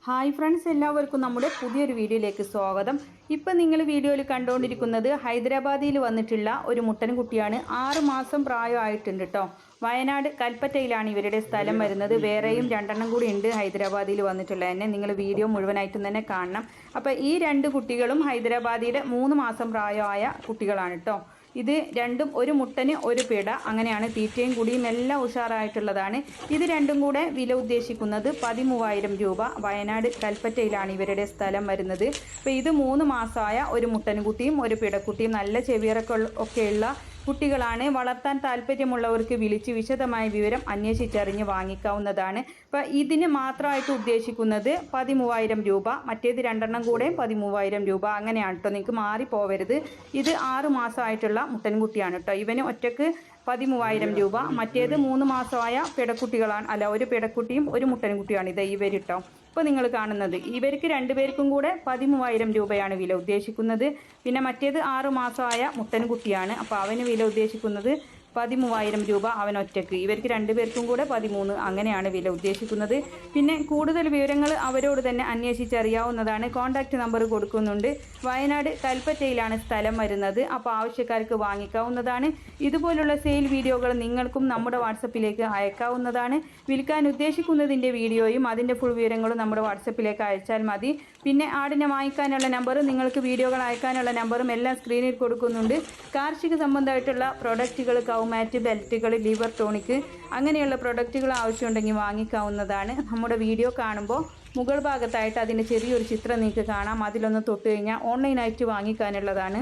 Hi friends, എല്ലാവർക്കും നമ്മുടെ പുതിയൊരു വീഡിയോയിലേക്ക് സ്വാഗതം. ഇപ്പം നിങ്ങൾ വീഡിയോയിൽ കണ്ടുകൊണ്ടിരിക്കുന്നത് ഹൈദരാബാദിൽ വന്നിട്ടുള്ള ഒരു മുട്ടൻകുട്ടിയാണ്. 6 മാസം പ്രായമായിട്ടുണ്ട് കേട്ടോ. വയനാട് കൽപ്പറ്റയിലാണ് ഇവരുടെ സ്ഥലം വരുന്നത്. വേറെയും 2 കൂടി ഉണ്ട് ഹൈദരാബാദിൽ വന്നിട്ടുള്ള തന്നെ. നിങ്ങൾ വീഡിയോ മുഴുവനായിട്ടും തന്നെ കാണണം. അപ്പോൾ ഈ 2 കുട്ടികളും ഹൈദരാബാദിയുടെ 3 മാസം പ്രായമായ കുട്ടികളാണ് കേട്ടോ. ഇത് രണ്ടും ഒരു മുട്ടന് ഒരു പിട, അങ്ങനെയാണ്. തീറ്റയും കുടിയും എല്ലാം ഉഷാറായിട്ടുള്ളതാണ്. ഇത് രണ്ടും കൂടെ വില ഉദ്ദേശിക്കുന്നത് 13,000 രൂപ. വയനാട് കൽപ്പറ്റയിലാണ് ഇവരുടെ സ്ഥലം വരുന്നത്. അപ്പോൾ ഇത് 3 മാസമായ ഒരു മുട്ടൻകുട്ടിയും ഒരു പിടക്കുട്ടിയും, നല്ല ചെവിയറൊക്കെ ഒക്കെയുള്ള കുട്ടികളാണ്. വളർത്താൻ താല്പര്യമുള്ളവർക്ക് വിളിച്ച് വിശദമായ വിവരം അന്വേഷിച്ചറിഞ്ഞ് വാങ്ങിക്കാവുന്നതാണ്. അപ്പോൾ ഇതിന് മാത്രമായിട്ട് ഉദ്ദേശിക്കുന്നത് 13,000 രൂപ. മറ്റേത് 2 കൂടെ 13,000 രൂപ. അങ്ങനെയാണ് കേട്ടോ, നിങ്ങൾക്ക് മാറിപ്പോവരുത്. ഇത് 6 മാസമായിട്ടുള്ള മുട്ടൻകുട്ടിയാണ് കേട്ടോ. ഇവന് ഒറ്റക്ക് 13,000 രൂപ. മറ്റേത് 3 മാസമായ പിടക്കുട്ടികളാണ്, അല്ല, ഒരു പിടക്കുട്ടിയും ഒരു മുട്ടൻകുട്ടിയാണ് ഇത് ഇവർ കേട്ടോ. ഇപ്പോൾ നിങ്ങൾ കാണുന്നത് ഇവർക്ക് 2 പേർക്കും കൂടെ 13,000 രൂപയാണ് വില ഉദ്ദേശിക്കുന്നത്. പിന്നെ മറ്റേത് 6 മാസമായ മുട്ടൻകുട്ടിയാണ്. അപ്പോൾ അവന് വില ഉദ്ദേശിക്കുന്നത് 13,000 രൂപ അവൻ ഒറ്റക്ക്. ഇവർക്ക് 2 പേർക്കും കൂടെ 13, അങ്ങനെയാണ് വില ഉദ്ദേശിക്കുന്നത്. പിന്നെ കൂടുതൽ വിവരങ്ങൾ അവരോട് തന്നെ അന്വേഷിച്ചറിയാവുന്നതാണ്. കോൺടാക്റ്റ് നമ്പർ കൊടുക്കുന്നുണ്ട്. വയനാട് കൽപ്പറ്റയിലാണ് സ്ഥലം വരുന്നത്. അപ്പോൾ ആവശ്യക്കാർക്ക് വാങ്ങിക്കാവുന്നതാണ്. ഇതുപോലുള്ള സെയിൽ വീഡിയോകൾ നിങ്ങൾക്കും നമ്മുടെ വാട്സപ്പിലേക്ക് അയക്കാവുന്നതാണ്. വിൽക്കാൻ ഉദ്ദേശിക്കുന്നതിൻ്റെ വീഡിയോയും അതിൻ്റെ ഫുൾ വിവരങ്ങളും നമ്മുടെ വാട്സപ്പിലേക്ക് അയച്ചാൽ മതി. പിന്നെ ആടിനെ വാങ്ങിക്കാനുള്ള നമ്പറും നിങ്ങൾക്ക് വീഡിയോകൾ അയക്കാനുള്ള നമ്പറും എല്ലാം സ്ക്രീനിൽ കൊടുക്കുന്നുണ്ട്. കാർഷിക സംബന്ധമായിട്ടുള്ള പ്രൊഡക്റ്റുകൾ, കൗമാറ്റ്, ബെൽറ്റുകൾ, ലിവർ ടോണിക്, അങ്ങനെയുള്ള പ്രൊഡക്റ്റുകൾ ആവശ്യമുണ്ടെങ്കിൽ വാങ്ങിക്കാവുന്നതാണ്. നമ്മുടെ വീഡിയോ കാണുമ്പോൾ മുകൾ ഭാഗത്തായിട്ട് അതിൻ്റെ ചെറിയൊരു ചിത്രം നിങ്ങൾക്ക് കാണാം. അതിലൊന്ന് തൊട്ട് കഴിഞ്ഞാൽ ഓൺലൈനായിട്ട് വാങ്ങിക്കാനുള്ളതാണ്.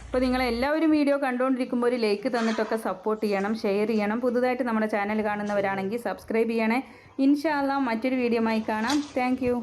അപ്പോൾ നിങ്ങളെല്ലാവരും വീഡിയോ കണ്ടുകൊണ്ടിരിക്കുമ്പോൾ ഒരു ലൈക്ക് തന്നിട്ടൊക്കെ സപ്പോർട്ട് ചെയ്യണം, ഷെയർ ചെയ്യണം. പുതുതായിട്ട് നമ്മുടെ ചാനൽ കാണുന്നവരാണെങ്കിൽ സബ്സ്ക്രൈബ് ചെയ്യണേ. ഇൻഷാ അല്ലാ മറ്റൊരു വീഡിയോയുമായി കാണാം. Thank you.